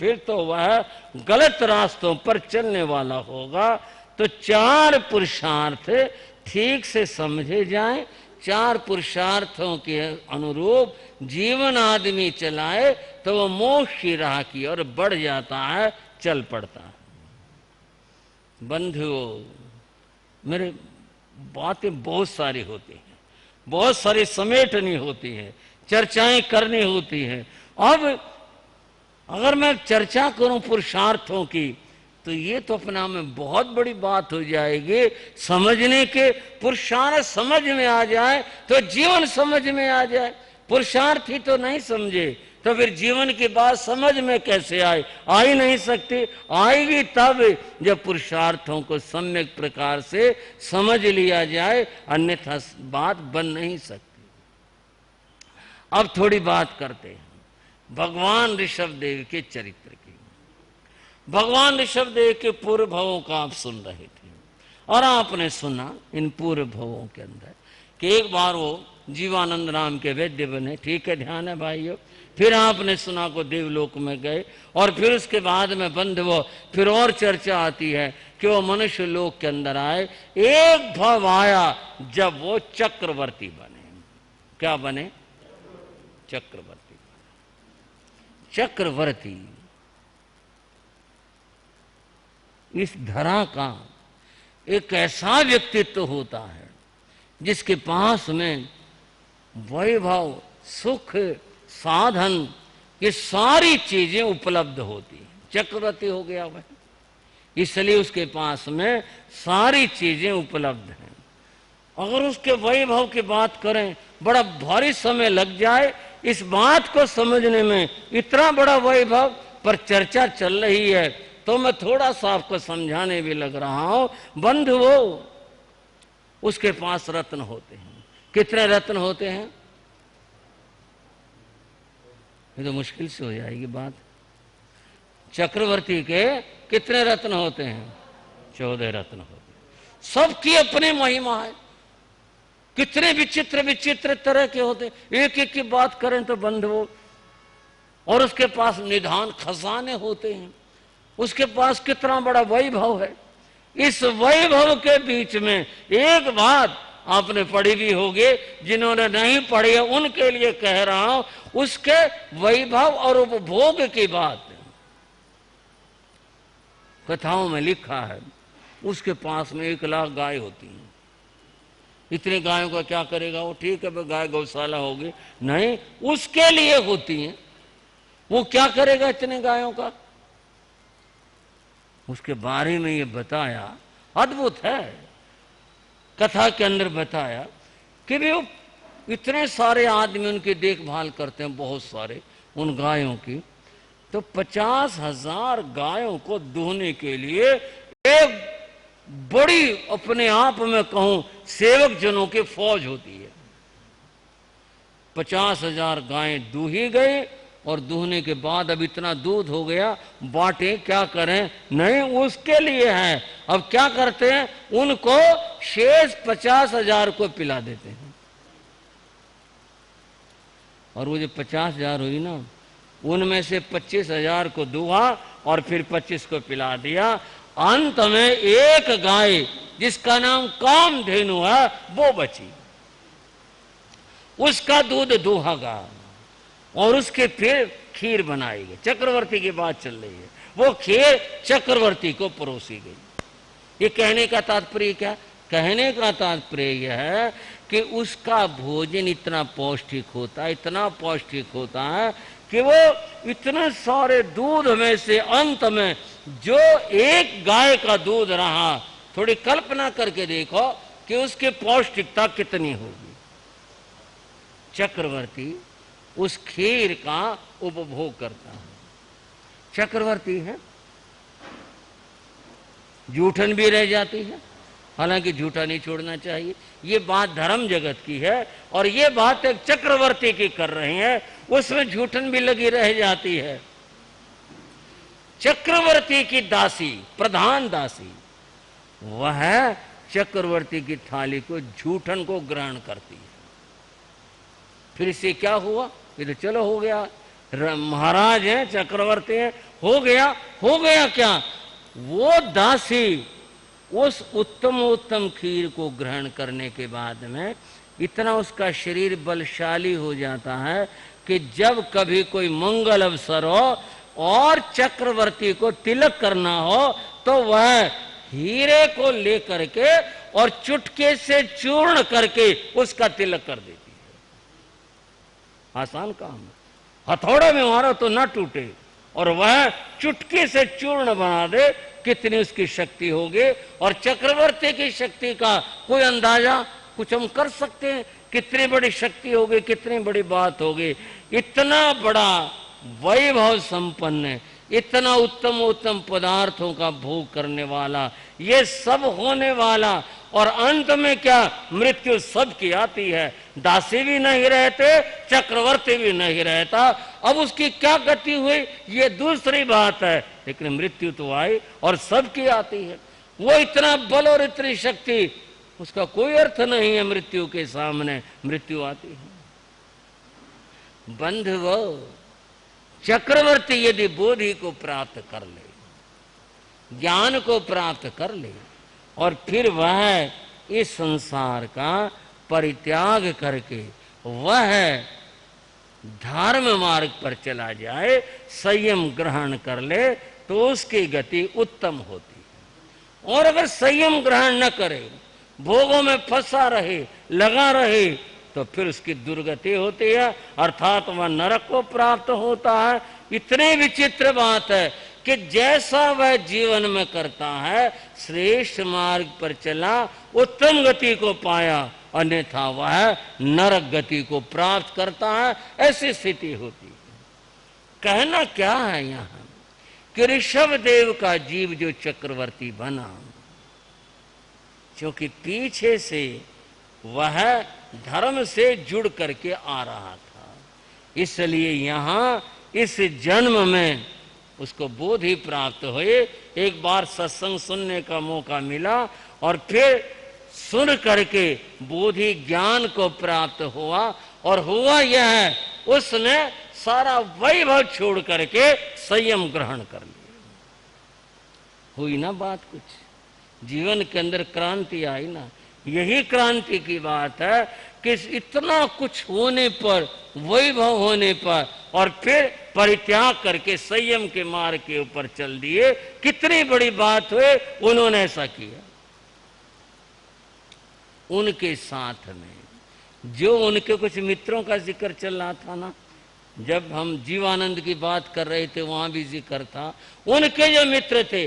फिर तो वह गलत रास्तों पर चलने वाला होगा। तो चार पुरुषार्थ ठीक से समझे जाएं, चार पुरुषार्थों के अनुरूप जीवन आदमी चलाए तो वह मोक्ष की राह की ओर बढ़ जाता है, चल पड़ता है। बंधुओं, मेरे बातें बहुत सारी होती हैं, बहुत सारी समेटनी होती है, चर्चाएं करनी होती है। अब अगर मैं चर्चा करूं पुरुषार्थों की तो ये तो अपना में बहुत बड़ी बात हो जाएगी। समझने के पुरुषार्थ समझ में आ जाए तो जीवन समझ में आ जाए। पुरुषार्थ ही तो नहीं समझे तो फिर जीवन की बात समझ में कैसे आए? आ ही नहीं सकती। आएगी तब जब पुरुषार्थों को सम्यक प्रकार से समझ लिया जाए, अन्यथा बात बन नहीं सकती। अब थोड़ी बात करते हैं भगवान ऋषभदेव के चरित्र की। भगवान ऋषभदेव के पूर्व भवों का आप सुन रहे थे और आपने सुना इन पूर्व भवों के अंदर कि एक बार वो जीवानंद नाम के वैद्य बने। ठीक है, ध्यान है भाइयों। फिर आपने सुना को देवलोक में गए और फिर उसके बाद में बंधुओं फिर और चर्चा आती है कि वो मनुष्य लोक के अंदर आए। एक भव आया जब वो चक्रवर्ती बने। क्या बने? चक्रवर्ती। चक्रवर्ती इस धरा का एक ऐसा व्यक्तित्व होता है जिसके पास में वैभव, सुख, साधन, ये सारी चीजें उपलब्ध होती हैं। चक्रवर्ती हो गया वह, इसलिए उसके पास में सारी चीजें उपलब्ध हैं। अगर उसके वैभव की बात करें, बड़ा भारी समय लग जाए इस बात को समझने में। इतना बड़ा वैभव पर चर्चा चल रही है तो मैं थोड़ा सा आपको समझाने भी लग रहा हूं। बंधुओं, उसके पास रत्न होते हैं। कितने रत्न होते हैं? ये तो मुश्किल से हो जाएगी बात। चक्रवर्ती के कितने रत्न होते हैं? 14 रत्न होते हैं। सबकी अपनी महिमा है। कितने विचित्र विचित्र तरह के होते हैं। एक एक की बात करें तो बंधुओं, और उसके पास निधान खजाने होते हैं। उसके पास कितना बड़ा वैभव है। इस वैभव के बीच में एक बात आपने पढ़ी भी होगी, जिन्होंने नहीं पढ़ी है उनके लिए कह रहा हूं, उसके वैभव और उपभोग की बात कथाओं में लिखा है। उसके पास में 1 लाख गाय होती हैं। इतने गायों का क्या करेगा वो? ठीक है, गाय गौशाला होगी, नहीं, उसके लिए होती हैं। वो क्या करेगा इतने गायों का? उसके बारे में ये बताया, अद्भुत है। कथा के अंदर बताया कि वो इतने सारे आदमी उनकी देखभाल करते हैं, बहुत सारे उन गायों की। तो 50,000 गायों को दूहने के लिए एक बड़ी, अपने आप में कहूं, सेवक जनों की फौज होती है। 50,000 गायें दूही गई और दूहने के बाद अब इतना दूध हो गया, बांटे क्या करें? नहीं, उसके लिए है। अब क्या करते हैं? उनको शेष 50,000 को पिला देते हैं। और वो जो 50,000 हुई ना, उनमें से 25,000 को दूहा और फिर 25 को पिला दिया। अंत में एक गाय जिसका नाम कामधेनु है वो बची। उसका दूध दूहा गया और उसके फिर खीर बनाई गई। चक्रवर्ती की बात चल रही है। वो खीर चक्रवर्ती को परोसी गई। ये कहने का तात्पर्य क्या? कहने का तात्पर्य यह है कि उसका भोजन इतना पौष्टिक होता है, इतना पौष्टिक होता है कि वो इतने सारे दूध में से अंत में जो एक गाय का दूध रहा, थोड़ी कल्पना करके देखो कि उसकी पौष्टिकता कितनी होगी। चक्रवर्ती उस खीर का उपभोग करता है। चक्रवर्ती है, जूठन भी रह जाती है। हालांकि झूठा नहीं छोड़ना चाहिए, ये बात धर्म जगत की है और ये बात एक चक्रवर्ती की कर रहे हैं, उसमें झूठन भी लगी रह जाती है। चक्रवर्ती की दासी, प्रधान दासी, वह चक्रवर्ती की थाली को, झूठन को ग्रहण करती है। फिर इससे क्या हुआ? ये तो चलो हो गया, महाराज हैं, चक्रवर्ती हैं, हो गया क्या? वो दासी उस उत्तम खीर को ग्रहण करने के बाद में इतना उसका शरीर बलशाली हो जाता है कि जब कभी कोई मंगल अवसर हो और चक्रवर्ती को तिलक करना हो तो वह हीरे को लेकर के और चुटके से चूर्ण करके उसका तिलक कर देती है। आसान काम है, हथौड़े में मारो तो ना टूटे और वह चुटकी से चूर्ण बना दे। कितनी उसकी शक्ति होगी, और चक्रवर्ती की शक्ति का कोई अंदाजा कुछ हम कर सकते हैं? कितनी बड़ी शक्ति होगी, कितनी बड़ी बात होगी। इतना बड़ा वैभव संपन्न, इतना उत्तम पदार्थों का भोग करने वाला, ये सब होने वाला, और अंत में क्या, मृत्यु सबकी आती है। दासी भी नहीं रहते, चक्रवर्ती भी नहीं रहता। अब उसकी क्या गति हुई ये दूसरी बात है, लेकिन मृत्यु तो आई और सबकी आती है। वो इतना बल और इतनी शक्ति, उसका कोई अर्थ नहीं है मृत्यु के सामने। मृत्यु आती है। बंधुओ, चक्रवर्ती यदि बोधि को प्राप्त कर ले, ज्ञान को प्राप्त कर ले, और फिर वह इस संसार का परित्याग करके वह धर्म मार्ग पर चला जाए, संयम ग्रहण कर ले, तो उसकी गति उत्तम होती है। और अगर संयम ग्रहण न करे, भोगों में फंसा रहे, लगा रहे, तो फिर उसकी दुर्गति होती है, अर्थात वह नरक को प्राप्त होता है। इतनी विचित्र बात है कि जैसा वह जीवन में करता है, श्रेष्ठ मार्ग पर चला, उत्तम गति को पाया, अन्यथा वह नरक गति को प्राप्त करता है। ऐसी स्थिति होती है। कहना क्या है यहाँ कि ऋषभ देव का जीव जो चक्रवर्ती बना, क्योंकि पीछे से वह धर्म से जुड़ करके आ रहा था, इसलिए यहाँ इस जन्म में उसको बोधि प्राप्त हुए। एक बार सत्संग सुनने का मौका मिला और फिर सुन करके बोधि ज्ञान को प्राप्त हुआ, और हुआ यह है, उसने सारा वैभव छोड़ करके संयम ग्रहण कर लिया। हुई ना बात, कुछ जीवन के अंदर क्रांति आई ना। यही क्रांति की बात है कि इतना कुछ होने पर, वैभव होने पर, और फिर परित्याग करके संयम के मार्ग के ऊपर चल दिए। कितनी बड़ी बात हुई, उन्होंने ऐसा किया। उनके साथ में जो उनके कुछ मित्रों का जिक्र चल रहा था ना, जब हम जीवानंद की बात कर रहे थे वहां भी जिक्र था। उनके जो मित्र थे,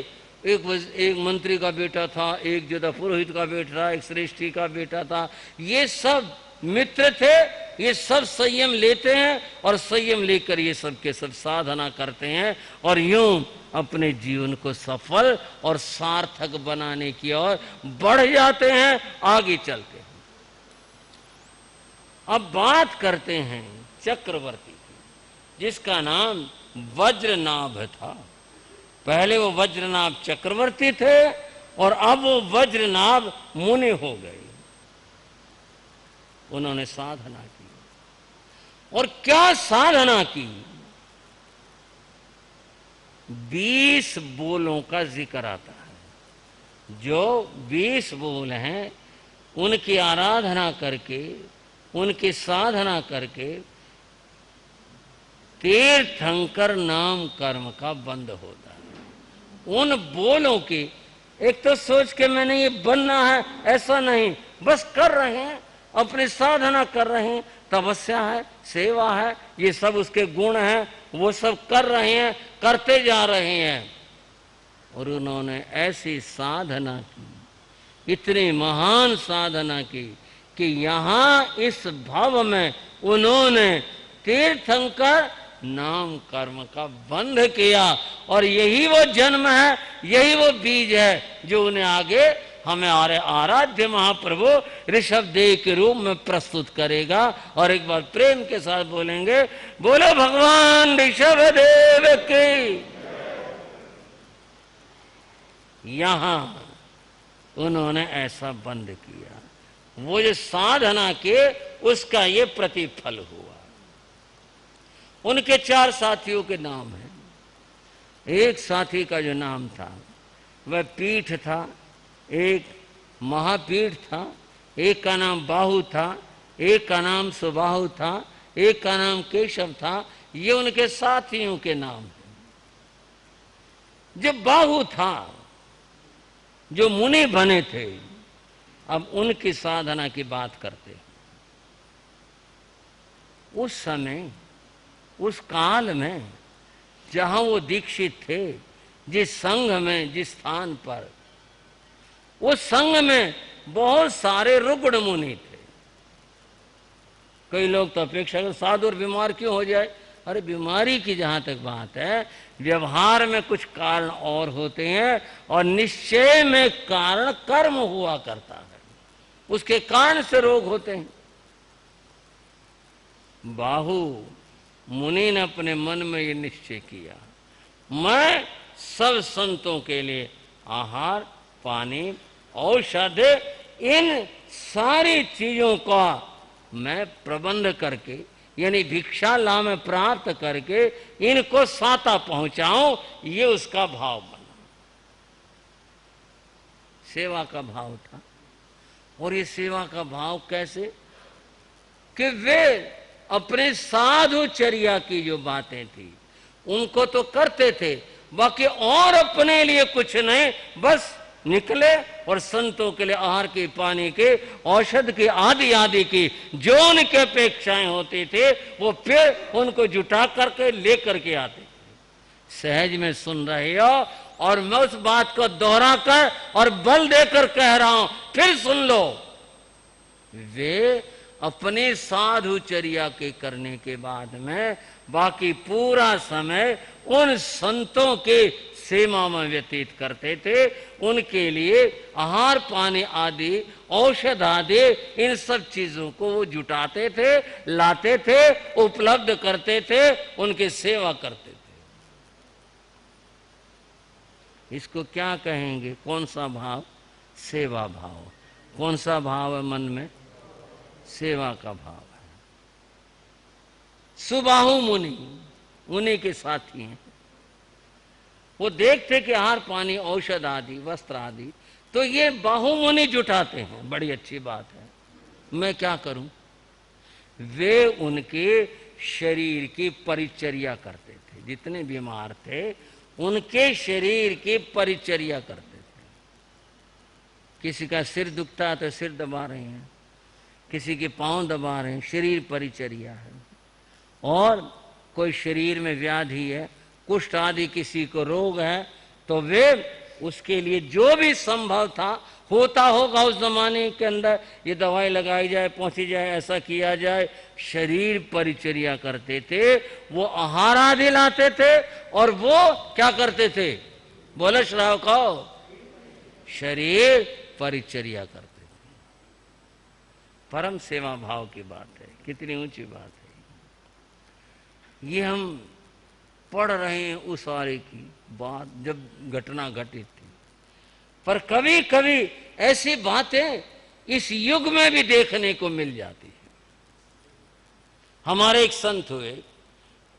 एक मंत्री का बेटा था, एक जो था पुरोहित का बेटा था, एक श्रेष्ठी का बेटा था, ये सब मित्र थे। ये सब संयम लेते हैं और संयम लेकर ये सब के सब साधना करते हैं, और यूं अपने जीवन को सफल और सार्थक बनाने की ओर बढ़ जाते हैं, आगे चलते हैं। अब बात करते हैं चक्रवर्ती की, जिसका नाम वज्रनाभ था। पहले वो वज्रनाभ चक्रवर्ती थे और अब वो वज्रनाभ मुनि हो गए। उन्होंने साधना की, और क्या साधना की, 20 बोलों का जिक्र आता है। जो 20 बोल हैं, उनकी आराधना करके, उनकी साधना करके तीर्थंकर नाम कर्म का बंद होता है। उन बोलों की, एक तो सोच के मैंने ये बनना है, ऐसा नहीं, बस कर रहे हैं, अपनी साधना कर रहे हैं, तपस्या है, सेवा है, ये सब उसके गुण हैं, वो सब कर रहे हैं, करते जा रहे हैं। और उन्होंने ऐसी साधना की, इतनी महान साधना की कि यहाँ इस भाव में उन्होंने तीर्थंकर नाम कर्म का बंध किया। और यही वो जन्म है, यही वो बीज है जो उन्हें आगे हमें आराध्य महाप्रभु ऋषभ देव के रूप में प्रस्तुत करेगा। और एक बार प्रेम के साथ बोलेंगे, बोलो भगवान ऋषभ देव की। यहां उन्होंने ऐसा बंद किया, वो जो साधना के उसका ये प्रतिफल हुआ। उनके 4 साथियों के नाम हैं। एक साथी का जो नाम था वह पीठ था, एक महापीठ था, एक का नाम बाहु था, एक का नाम सुबाहु था, एक का नाम केशव था। ये उनके साथियों के नाम हैं। जो बाहु था, जो मुनि बने थे, अब उनकी साधना की बात करते हैं। उस समय, उस काल में जहां वो दीक्षित थे, जिस संघ में, जिस स्थान पर, उस संघ में बहुत सारे रुग्ण मुनि थे। कई लोग तो अपेक्षा करते साधु और बीमार क्यों हो जाए। अरे बीमारी की जहां तक बात है, व्यवहार में कुछ कारण और होते हैं और निश्चय में कारण कर्म हुआ करता है, उसके कारण से रोग होते हैं। बाहु मुनि ने अपने मन में ये निश्चय किया, मैं सब संतों के लिए आहार, पानी, औषध, इन सारी चीजों का मैं प्रबंध करके, यानी भिक्षा ला में प्राप्त करके इनको साता पहुंचाऊं, ये उसका भाव बना। सेवा का भाव था। और ये सेवा का भाव कैसे कि वे अपने साधुचर्या की जो बातें थी उनको तो करते थे, बाकी और अपने लिए कुछ नहीं, बस निकले और संतों के लिए आहार की, पानी के, औषध की, आदि आदि की जो उनकी अपेक्षाएं होती थे वो फिर उनको जुटा करके लेकर के आते। सहज में सुन रहे हो और मैं उस बात को दोहरा कर और बल देकर कह रहा हूं, फिर सुन लो। वे अपने साधुचर्या के करने के बाद में बाकी पूरा समय उन संतों के सेवा में व्यतीत करते थे। उनके लिए आहार, पानी आदि, औषध आदि, इन सब चीजों को वो जुटाते थे, लाते थे, उपलब्ध करते थे, उनकी सेवा करते थे। इसको क्या कहेंगे? कौन सा भाव? सेवा भाव। कौन सा भाव है मन में? सेवा का भाव है। सुबाहु मुनि उन्हीं के साथी हैं। वो देखते कि आहार, पानी, औषध आदि, वस्त्र आदि तो ये बाहु मुनि जुटाते हैं, बड़ी अच्छी बात है, मैं क्या करूं? वे उनके शरीर की परिचर्या करते थे। जितने बीमार थे उनके शरीर की परिचर्या करते थे। किसी का सिर दुखता है तो सिर दबा रहे हैं, किसी के पांव दबा रहे हैं, शरीर परिचर्या है। और कोई शरीर में व्याधि है, कुष्ठ आदि किसी को रोग है, तो वे उसके लिए जो भी संभव था, होता होगा उस जमाने के अंदर, ये दवाई लगाई जाए, पहुंची जाए, ऐसा किया जाए, शरीर परिचर्या करते थे। वो आहार आदि लाते थे और वो क्या करते थे? बोले श्राव खाओ, शरीर परिचर्या करते थे। परम सेवा भाव की बात है, कितनी ऊंची बात है। ये हम पढ़ रहे हैं उस वाले की बात जब घटना घटित थी, पर कभी कभी ऐसी बातें इस युग में भी देखने को मिल जाती है। हमारे एक संत हुए,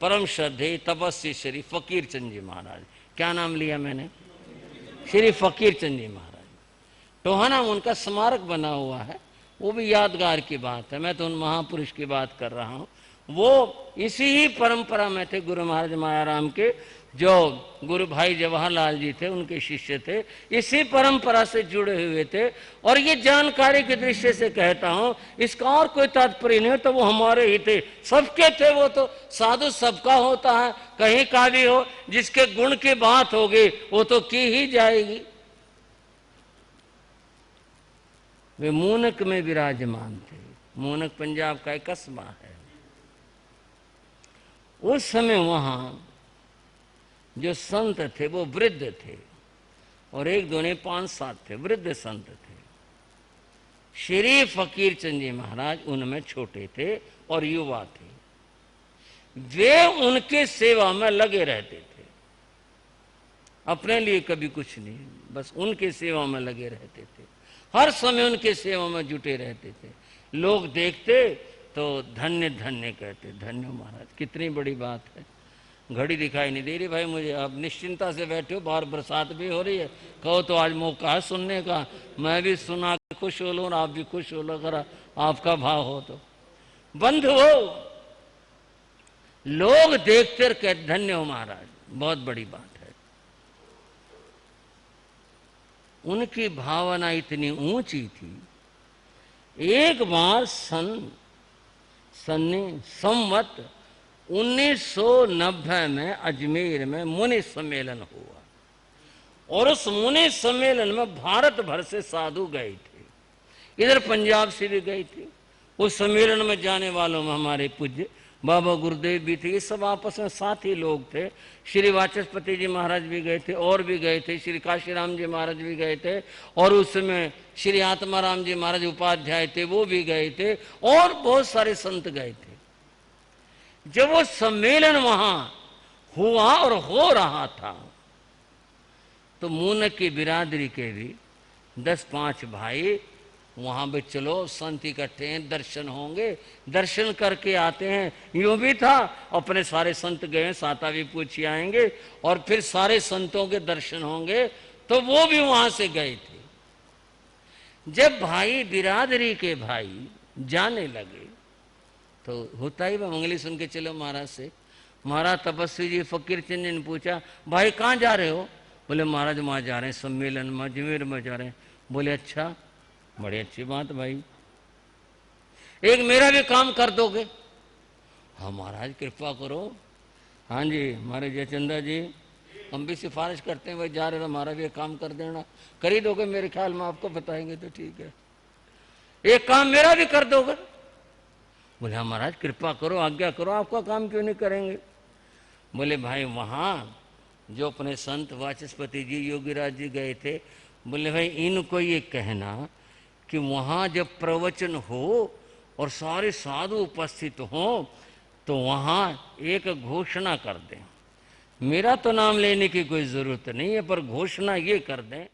परम श्रद्धेय तपस्वी श्री फकीर चंद जी महाराज। क्या नाम लिया मैंने? श्री फकीर चंद जी महाराज। टोहाना में उनका स्मारक बना हुआ है, वो भी यादगार की बात है। मैं तो उन महापुरुष की बात कर रहा हूँ। वो इसी ही परंपरा में थे, गुरु महाराज मायाराम के, जो गुरु भाई जवाहरलाल जी थे उनके शिष्य थे, इसी परंपरा से जुड़े हुए थे। और ये जानकारी के दृष्टि से कहता हूँ, इसका और कोई तात्पर्य नहीं, तो वो हमारे ही थे, सबके थे। वो तो साधु सबका होता है, कहीं का भी हो, जिसके गुण की बात होगी वो तो की ही जाएगी। वे मूनक में विराजमान थे। मूनक पंजाब का एक कस्बा है। उस समय वहां जो संत थे वो वृद्ध थे, और एक दो ने 5-7 थे, वृद्ध संत थे। श्री फकीर चंद जी महाराज उनमें छोटे थे और युवा थे। वे उनके सेवा में लगे रहते थे, अपने लिए कभी कुछ नहीं, बस उनके सेवा में लगे रहते थे, हर समय उनके सेवा में जुटे रहते थे। लोग देखते तो धन्य धन्य कहते। धन्य महाराज, कितनी बड़ी बात है। घड़ी दिखाई नहीं दे रही भाई मुझे, आप निश्चिंता से बैठे हो, बाहर बरसात भी हो रही है, कहो तो आज मौका है सुनने का, मैं भी सुना खुश हो लो और आप भी खुश हो लो अगर आपका भाव हो तो। बंधु हो, लोग देखते कहते धन्य हो महाराज, बहुत बड़ी बात है। उनकी भावना इतनी ऊंची थी। एक बार संवत 1990 में अजमेर में मुनि सम्मेलन हुआ और उस मुनि सम्मेलन में भारत भर से साधु गए थे, इधर पंजाब से भी गए थे। उस सम्मेलन में जाने वालों में हमारे पूज्य बाबा गुरुदेव भी थे, ये सब आपस में साथी लोग थे। श्री वाचस्पति जी महाराज भी गए थे और भी गए थे, श्री काशीराम जी महाराज भी गए थे और उस समय श्री आत्माराम जी महाराज उपाध्याय थे वो भी गए थे और बहुत सारे संत गए थे। जब वो सम्मेलन वहां हुआ और हो रहा था तो मूनक की बिरादरी के भी 10-5 भाई वहां भी चलो संत इकट्ठे हैं, दर्शन होंगे, दर्शन करके आते हैं। यूं भी था अपने सारे संत गए, साता भी पूछी आएंगे और फिर सारे संतों के दर्शन होंगे, तो वो भी वहां से गए थे। जब भाई बिरादरी के भाई जाने लगे तो होता ही वह मंगली सुन के चलो महाराज से। महाराज तपस्वी जी फकीर चंद जी ने पूछा भाई कहाँ जा रहे हो? बोले महाराज वहां जा रहे हैं सम्मेलन में, अजमेर में जा रहे हैं। बोले अच्छा, बड़ी अच्छी बात भाई, एक मेरा भी काम कर दोगे? हाँ महाराज कृपा करो। हाँ जी हमारे जयचंदा जी, हम भी सिफारिश करते हैं भाई जा रहे हो हमारा भी एक काम कर देना। कर ही दोगे मेरे ख्याल में, आपको बताएंगे तो ठीक है, एक काम मेरा भी कर दोगे? बोले हाँ महाराज कृपा करो, आज्ञा करो, आपका काम क्यों नहीं करेंगे? बोले भाई वहाँ जो अपने संत वाचस्पति जी योगीराज जी गए थे, बोले भाई इनको ये कहना कि वहाँ जब प्रवचन हो और सारे साधु उपस्थित हों तो वहाँ एक घोषणा कर दें। मेरा तो नाम लेने की कोई ज़रूरत नहीं है, पर घोषणा ये कर दें